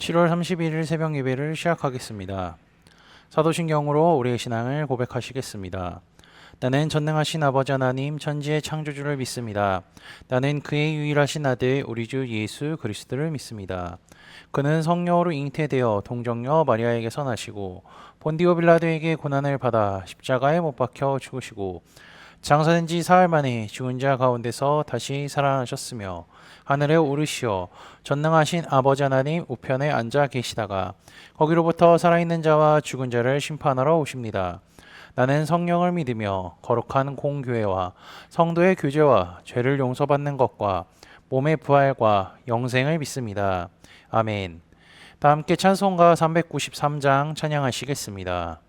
7월 31일 새벽 예배를 시작하겠습니다. 사도신경으로 우리의 신앙을 고백하시겠습니다. 나는 전능하신 아버지 하나님 천지의 창조주를 믿습니다. 나는 그의 유일하신 아들 우리 주 예수 그리스도를 믿습니다. 그는 성령으로 잉태되어 동정녀 마리아에게서 나시고 본디오 빌라도에게 고난을 받아 십자가에 못 박혀 죽으시고 장사된 지 사흘 만에 죽은 자 가운데서 다시 살아나셨으며 하늘에 오르시어 전능하신 아버지 하나님 우편에 앉아 계시다가 거기로부터 살아있는 자와 죽은 자를 심판하러 오십니다. 나는 성령을 믿으며 거룩한 공교회와 성도의 교제와 죄를 용서받는 것과 몸의 부활과 영생을 믿습니다. 아멘. 다 함께 찬송가 393장 찬양하시겠습니다.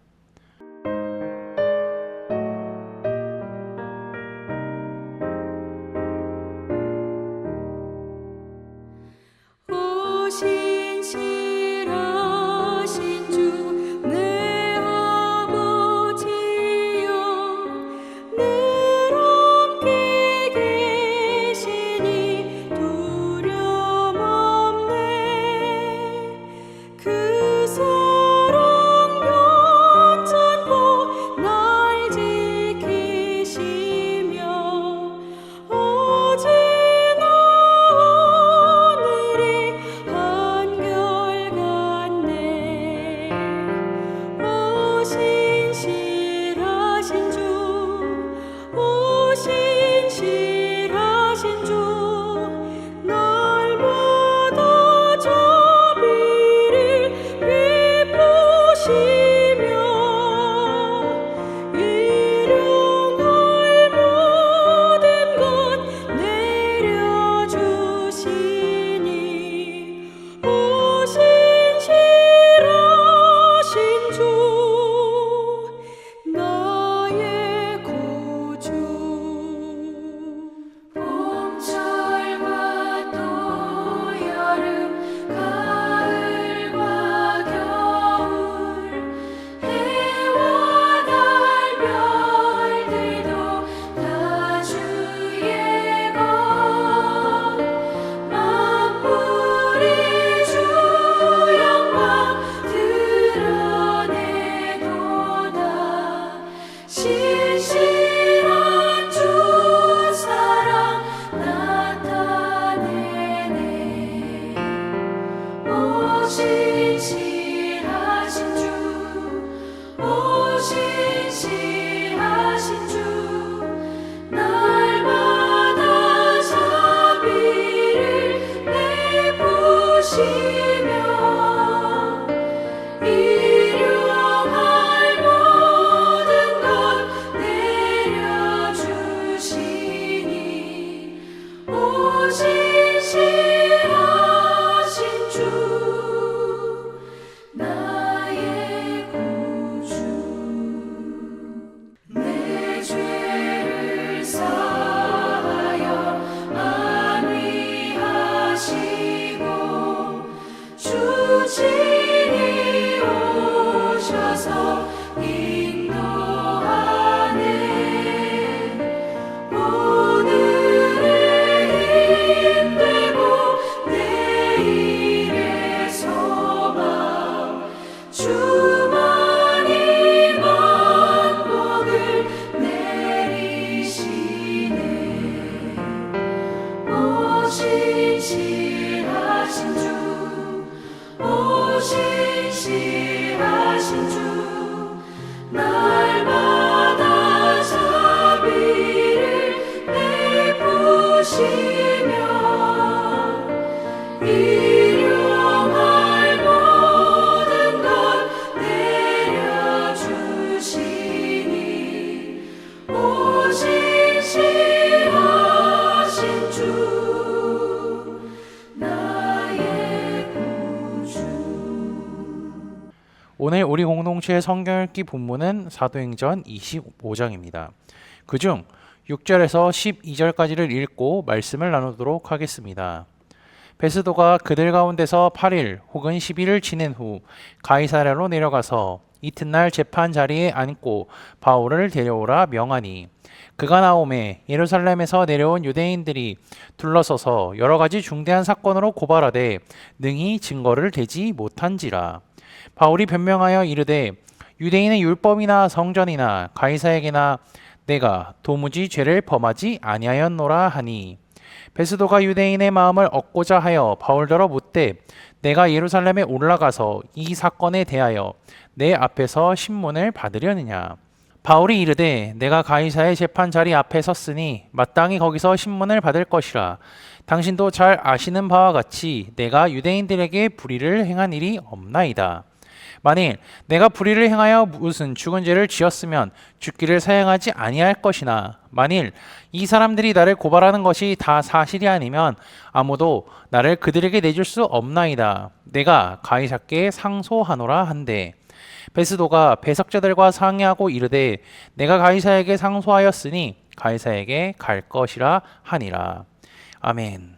오늘 우리 공동체의 성경 읽기 본문은 사도행전 25장입니다. 그중 6절에서 12절까지를 읽고 말씀을 나누도록 하겠습니다. 베스도가 그들 가운데서 8일 혹은 10일을 지낸 후 가이사랴로 내려가서 이튿날 재판 자리에 앉고 바울을 데려오라 명하니 그가 나오매 예루살렘에서 내려온 유대인들이 둘러서서 여러 가지 중대한 사건으로 고발하되 능히 증거를 대지 못한지라. 바울이 변명하여 이르되 유대인의 율법이나 성전이나 가이사에게나 내가 도무지 죄를 범하지 아니하였노라 하니 베스도가 유대인의 마음을 얻고자 하여 바울더러 묻되 내가 예루살렘에 올라가서 이 사건에 대하여 내 앞에서 신문을 받으려느냐. 바울이 이르되 내가 가이사의 재판 자리 앞에 섰으니 마땅히 거기서 신문을 받을 것이라. 당신도 잘 아시는 바와 같이 내가 유대인들에게 불의를 행한 일이 없나이다. 만일 내가 불의를 행하여 무슨 죽은 죄를 지었으면 죽기를 사양하지 아니할 것이나 만일 이 사람들이 나를 고발하는 것이 다 사실이 아니면 아무도 나를 그들에게 내줄 수 없나이다. 내가 가이사께 상소하노라 한대. 베스도가 배석자들과 상의하고 이르되 내가 가이사에게 상소하였으니 가이사에게 갈 것이라 하니라. 아멘.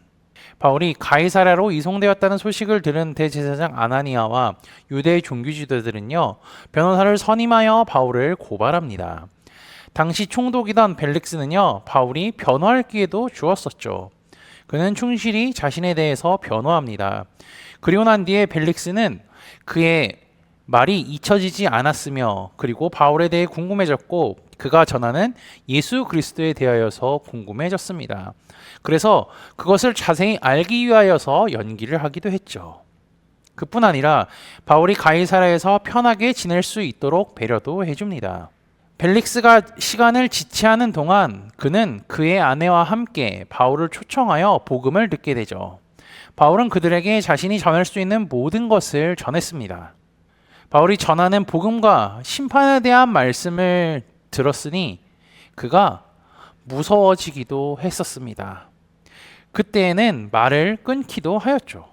바울이 가이사랴로 이송되었다는 소식을 들은 대제사장 아나니아와 유대 종교 지도자들은요 변호사를 선임하여 바울을 고발합니다. 당시 총독이던 벨릭스는요 바울이 변호할 기회도 주었었죠. 그는 충실히 자신에 대해서 변호합니다. 그리고 난 뒤에 벨릭스는 그의 말이 잊혀지지 않았으며 그리고 바울에 대해 궁금해졌고 그가 전하는 예수 그리스도에 대하여서 궁금해졌습니다. 그래서 그것을 자세히 알기 위하여서 연기를 하기도 했죠. 그뿐 아니라 바울이 가이사랴에서 편하게 지낼 수 있도록 배려도 해줍니다. 벨릭스가 시간을 지체하는 동안 그는 그의 아내와 함께 바울을 초청하여 복음을 듣게 되죠. 바울은 그들에게 자신이 전할 수 있는 모든 것을 전했습니다. 바울이 전하는 복음과 심판에 대한 말씀을 들었으니 그가 무서워지기도 했었습니다. 그때에는 말을 끊기도 하였죠.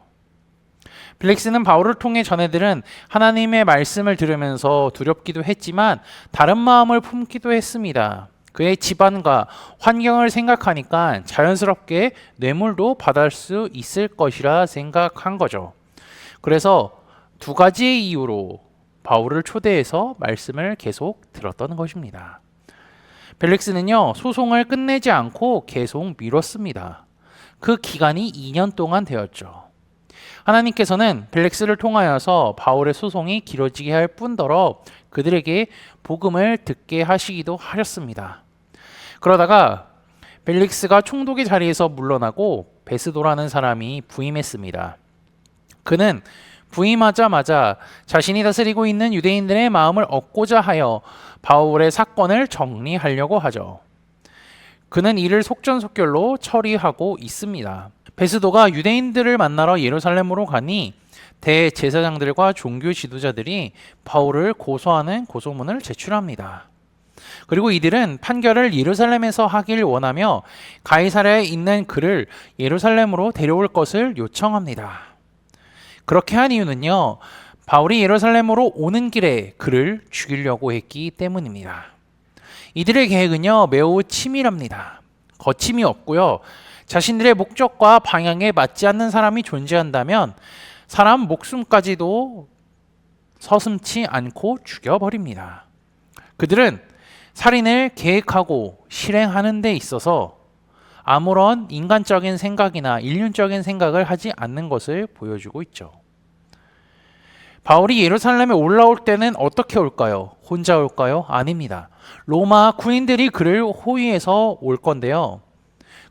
벨릭스는 바울을 통해 전해들은 하나님의 말씀을 들으면서 두렵기도 했지만 다른 마음을 품기도 했습니다. 그의 집안과 환경을 생각하니까 자연스럽게 뇌물도 받을 수 있을 것이라 생각한 거죠. 그래서 두 가지의 이유로 바울을 초대해서 말씀을 계속 들었던 것입니다. 벨릭스는요 소송을 끝내지 않고 계속 미뤘습니다. 그 기간이 2년 동안 되었죠. 하나님께서는 벨릭스를 통하여서 바울의 소송이 길어지게 할 뿐더러 그들에게 복음을 듣게 하시기도 하셨습니다. 그러다가 벨릭스가 총독의 자리에서 물러나고 베스도라는 사람이 부임했습니다. 그는 부임하자마자 자신이 다스리고 있는 유대인들의 마음을 얻고자 하여 바울의 사건을 정리하려고 하죠. 그는 이를 속전속결로 처리하고 있습니다. 베스도가 유대인들을 만나러 예루살렘으로 가니 대제사장들과 종교 지도자들이 바울을 고소하는 고소문을 제출합니다. 그리고 이들은 판결을 예루살렘에서 하길 원하며 가이사랴에 있는 그를 예루살렘으로 데려올 것을 요청합니다. 그렇게 한 이유는요, 바울이 예루살렘으로 오는 길에 그를 죽이려고 했기 때문입니다. 이들의 계획은요, 매우 치밀합니다. 거침이 없고요, 자신들의 목적과 방향에 맞지 않는 사람이 존재한다면 사람 목숨까지도 서슴지 않고 죽여버립니다. 그들은 살인을 계획하고 실행하는 데 있어서 아무런 인간적인 생각이나 인륜적인 생각을 하지 않는 것을 보여주고 있죠. 바울이 예루살렘에 올라올 때는 어떻게 올까요? 혼자 올까요? 아닙니다. 로마 군인들이 그를 호위해서 올 건데요.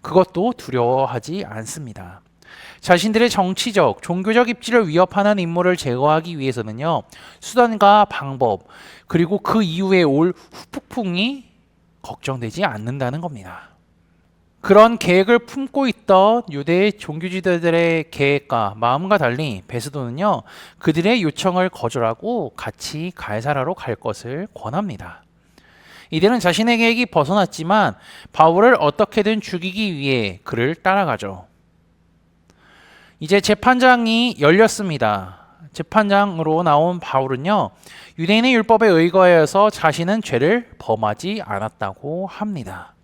그것도 두려워하지 않습니다. 자신들의 정치적, 종교적 입지를 위협하는 인물을 제거하기 위해서는요, 수단과 방법, 그리고 그 이후에 올 후폭풍이 걱정되지 않는다는 겁니다. 그런 계획을 품고 있던 유대 종교 지도자들의 계획과 마음과 달리 베스도는요, 그들의 요청을 거절하고 같이 가이사랴로 갈 것을 권합니다. 이들은 자신의 계획이 벗어났지만 바울을 어떻게든 죽이기 위해 그를 따라가죠. 이제 재판장이 열렸습니다. 재판장으로 나온 바울은요, 유대인의 율법에 의거하여서 자신은 죄를 범하지 않았다고 합니다.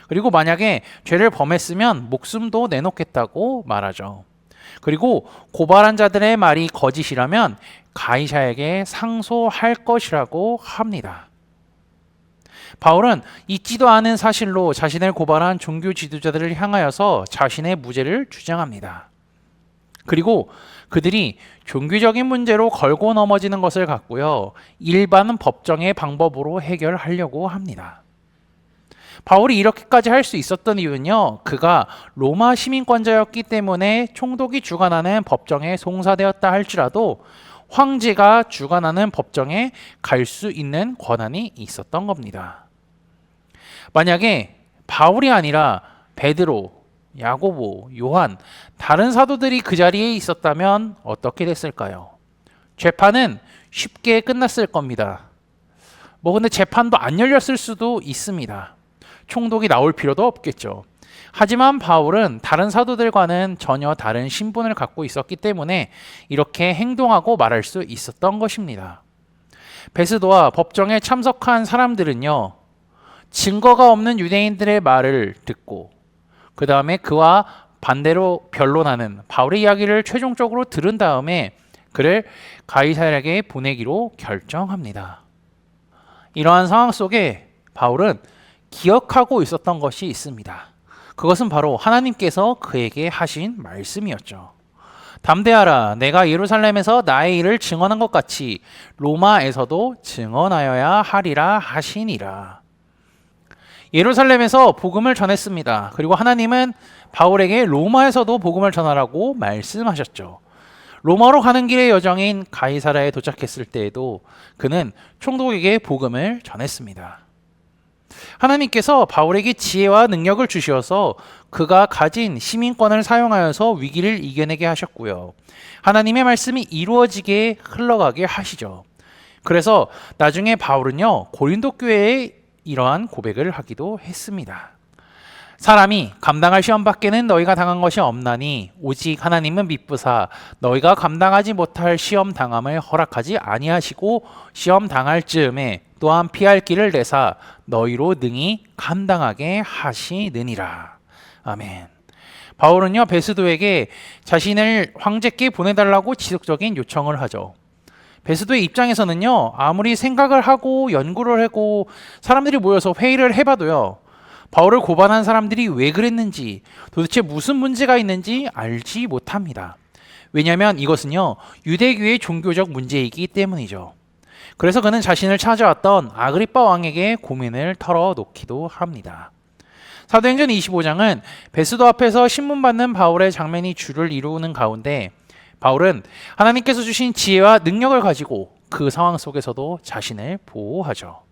그리고 만약에 죄를 범했으면 목숨도 내놓겠다고 말하죠. 그리고 고발한 자들의 말이 거짓이라면 가이사에게 상소할 것이라고 합니다. 바울은 잊지도 않은 사실로 자신을 고발한 종교 지도자들을 향하여서 자신의 무죄를 주장합니다. 그리고 그들이 종교적인 문제로 걸고 넘어지는 것을 갖고요, 일반 법정의 방법으로 해결하려고 합니다. 바울이 이렇게까지 할 수 있었던 이유는요, 그가 로마 시민권자였기 때문에 총독이 주관하는 법정에 송사되었다 할지라도 황제가 주관하는 법정에 갈 수 있는 권한이 있었던 겁니다. 만약에 바울이 아니라 베드로, 야고보, 요한, 다른 사도들이 그 자리에 있었다면 어떻게 됐을까요? 재판은 쉽게 끝났을 겁니다. 근데 재판도 안 열렸을 수도 있습니다. 총독이 나올 필요도 없겠죠. 하지만 바울은 다른 사도들과는 전혀 다른 신분을 갖고 있었기 때문에 이렇게 행동하고 말할 수 있었던 것입니다. 베스도와 법정에 참석한 사람들은요, 증거가 없는 유대인들의 말을 듣고 그 다음에 그와 반대로 변론하는 바울의 이야기를 최종적으로 들은 다음에 그를 가이사랴에게 보내기로 결정합니다. 이러한 상황 속에 바울은 기억하고 있었던 것이 있습니다. 그것은 바로 하나님께서 그에게 하신 말씀이었죠. 담대하라, 내가 예루살렘에서 나의 일을 증언한 것 같이 로마에서도 증언하여야 하리라 하시니라. 예루살렘에서 복음을 전했습니다. 그리고 하나님은 바울에게 로마에서도 복음을 전하라고 말씀하셨죠. 로마로 가는 길의 여정인 가이사랴에 도착했을 때에도 그는 총독에게 복음을 전했습니다. 하나님께서 바울에게 지혜와 능력을 주셔서 그가 가진 시민권을 사용하여서 위기를 이겨내게 하셨고요. 하나님의 말씀이 이루어지게 흘러가게 하시죠. 그래서 나중에 바울은요, 고린도 교회에 이러한 고백을 하기도 했습니다. 사람이 감당할 시험 밖에는 너희가 당한 것이 없나니 오직 하나님은 미쁘사 너희가 감당하지 못할 시험 당함을 허락하지 아니하시고 시험 당할 즈음에 또한 피할 길을 내사 너희로 능히 감당하게 하시느니라. 아멘. 바울은요, 베스도에게 자신을 황제께 보내달라고 지속적인 요청을 하죠. 베스도의 입장에서는요, 아무리 생각을 하고 연구를 하고 사람들이 모여서 회의를 해봐도요, 바울을 고발한 사람들이 왜 그랬는지, 도대체 무슨 문제가 있는지 알지 못합니다. 왜냐하면 이것은요, 유대교의 종교적 문제이기 때문이죠. 그래서 그는 자신을 찾아왔던 아그리빠 왕에게 고민을 털어놓기도 합니다. 사도행전 25장은 베스도 앞에서 신문받는 바울의 장면이 주를 이루는 가운데 바울은 하나님께서 주신 지혜와 능력을 가지고 그 상황 속에서도 자신을 보호하죠.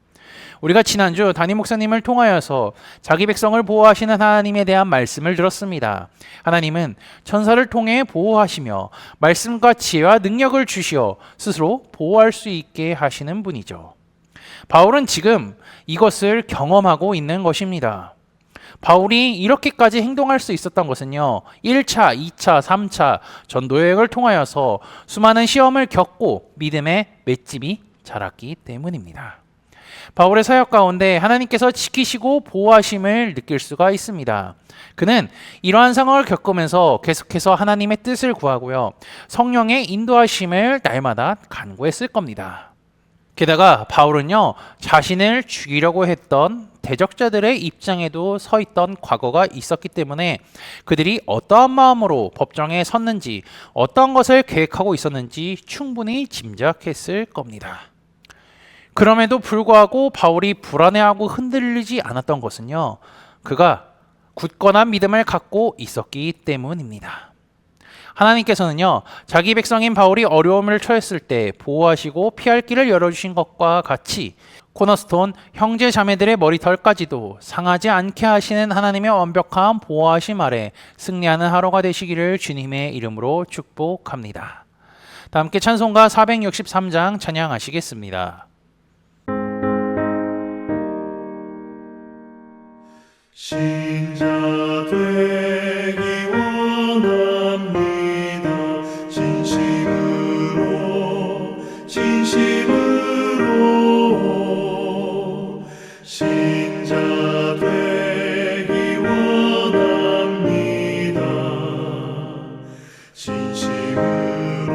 우리가 지난주 담임 목사님을 통하여서 자기 백성을 보호하시는 하나님에 대한 말씀을 들었습니다. 하나님은 천사를 통해 보호하시며 말씀과 지혜와 능력을 주시어 스스로 보호할 수 있게 하시는 분이죠. 바울은 지금 이것을 경험하고 있는 것입니다. 바울이 이렇게까지 행동할 수 있었던 것은요, 1차, 2차, 3차 전도 여행을 통하여서 수많은 시험을 겪고 믿음의 맷집이 자랐기 때문입니다. 바울의 사역 가운데 하나님께서 지키시고 보호하심을 느낄 수가 있습니다. 그는 이러한 상황을 겪으면서 계속해서 하나님의 뜻을 구하고요, 성령의 인도하심을 날마다 간구했을 겁니다. 게다가 바울은요, 자신을 죽이려고 했던 대적자들의 입장에도 서 있던 과거가 있었기 때문에 그들이 어떠한 마음으로 법정에 섰는지, 어떤 것을 계획하고 있었는지 충분히 짐작했을 겁니다. 그럼에도 불구하고 바울이 불안해하고 흔들리지 않았던 것은요, 그가 굳건한 믿음을 갖고 있었기 때문입니다. 하나님께서는요, 자기 백성인 바울이 어려움을 처했을 때 보호하시고 피할 길을 열어주신 것과 같이 코너스톤 형제 자매들의 머리털까지도 상하지 않게 하시는 하나님의 완벽한 보호하심 아래 승리하는 하루가 되시기를 주님의 이름으로 축복합니다. 다 함께 찬송가 463장 찬양하시겠습니다. 신자 되기 원합니다. 진심으로 신자 되기 원합니다. 진심으로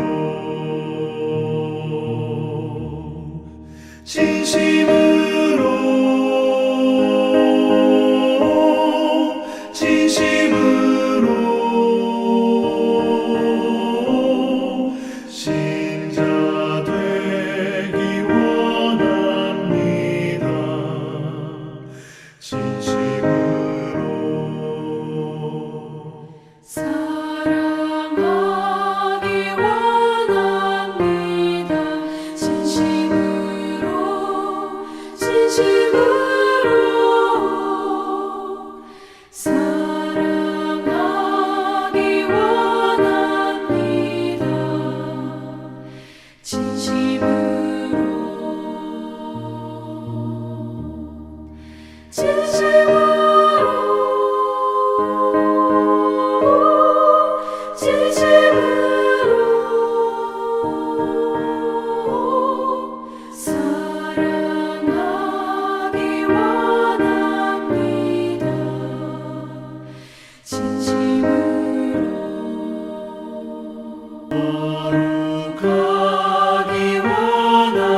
거룩하기 원합니다.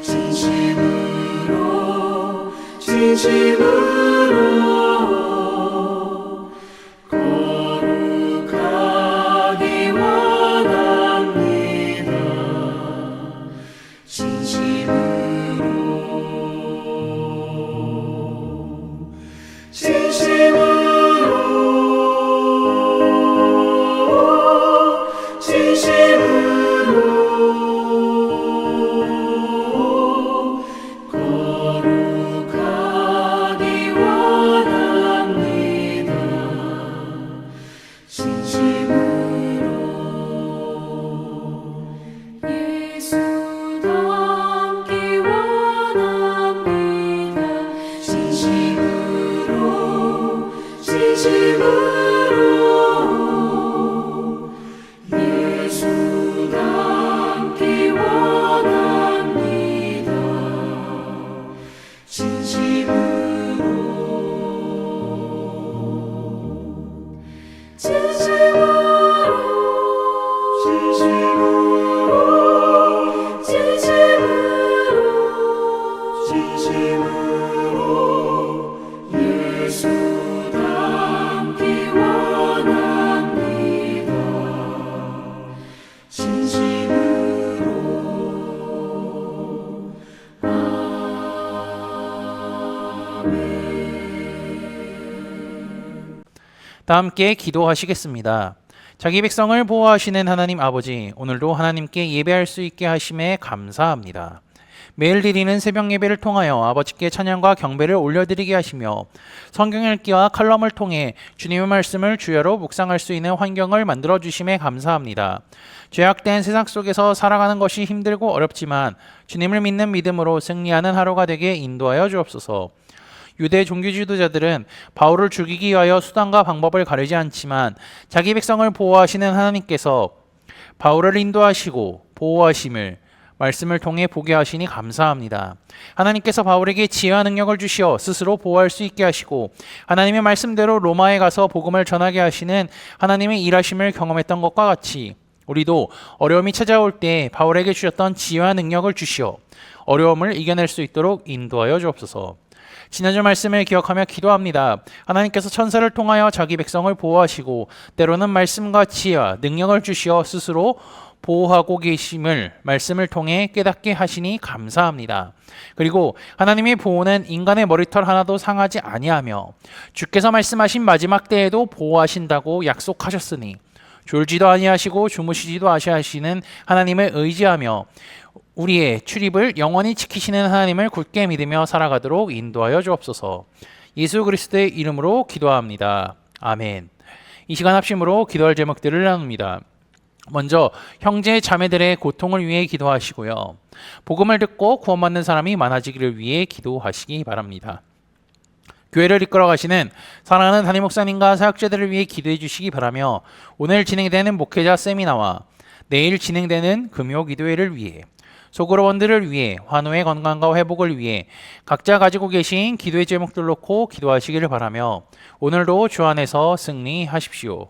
진심으로 거룩하기 원합니다. 거룩하기 원합니다. 진심으로 예수 닮기 원합니다. 진심으로 예수 닮기 원합니다. 진심으로 예수 닮기 원합니다. 진심으로 다 함께 기도하시겠습니다. 자기 백성을 보호하시는 하나님 아버지, 오늘도 하나님께 예배할 수 있게 하심에 감사합니다. 매일 드리는 새벽 예배를 통하여 아버지께 찬양과 경배를 올려드리게 하시며 성경 읽기와 칼럼을 통해 주님의 말씀을 주야로 묵상할 수 있는 환경을 만들어 주심에 감사합니다. 죄악된 세상 속에서 살아가는 것이 힘들고 어렵지만 주님을 믿는 믿음으로 승리하는 하루가 되게 인도하여 주옵소서. 유대 종교 지도자들은 바울을 죽이기 위하여 수단과 방법을 가리지 않지만 자기 백성을 보호하시는 하나님께서 바울을 인도하시고 보호하심을 말씀을 통해 보게 하시니 감사합니다. 하나님께서 바울에게 지혜와 능력을 주시어 스스로 보호할 수 있게 하시고 하나님의 말씀대로 로마에 가서 복음을 전하게 하시는 하나님의 일하심을 경험했던 것과 같이 우리도 어려움이 찾아올 때 바울에게 주셨던 지혜와 능력을 주시어 어려움을 이겨낼 수 있도록 인도하여 주옵소서. 지난주 말씀을 기억하며 기도합니다. 하나님께서 천사를 통하여 자기 백성을 보호하시고 때로는 말씀과 지혜와 능력을 주시어 스스로 보호하고 계심을 말씀을 통해 깨닫게 하시니 감사합니다. 그리고 하나님의 보호는 인간의 머리털 하나도 상하지 아니하며 주께서 말씀하신 마지막 때에도 보호하신다고 약속하셨으니 졸지도 아니하시고 주무시지도 아니하시는 하나님을 의지하며 우리의 출입을 영원히 지키시는 하나님을 굳게 믿으며 살아가도록 인도하여 주옵소서. 예수 그리스도의 이름으로 기도합니다. 아멘. 이 시간 합심으로 기도할 제목들을 나눕니다. 먼저 형제 자매들의 고통을 위해 기도하시고요. 복음을 듣고 구원받는 사람이 많아지기를 위해 기도하시기 바랍니다. 교회를 이끌어 가시는 사랑하는 담임 목사님과 사역자들을 위해 기도해 주시기 바라며 오늘 진행되는 목회자 세미나와 내일 진행되는 금요 기도회를 위해 소그로원들을 위해 환우의 건강과 회복을 위해 각자 가지고 계신 기도의 제목들 놓고 기도하시기를 바라며 오늘도 주 안에서 승리하십시오.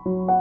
주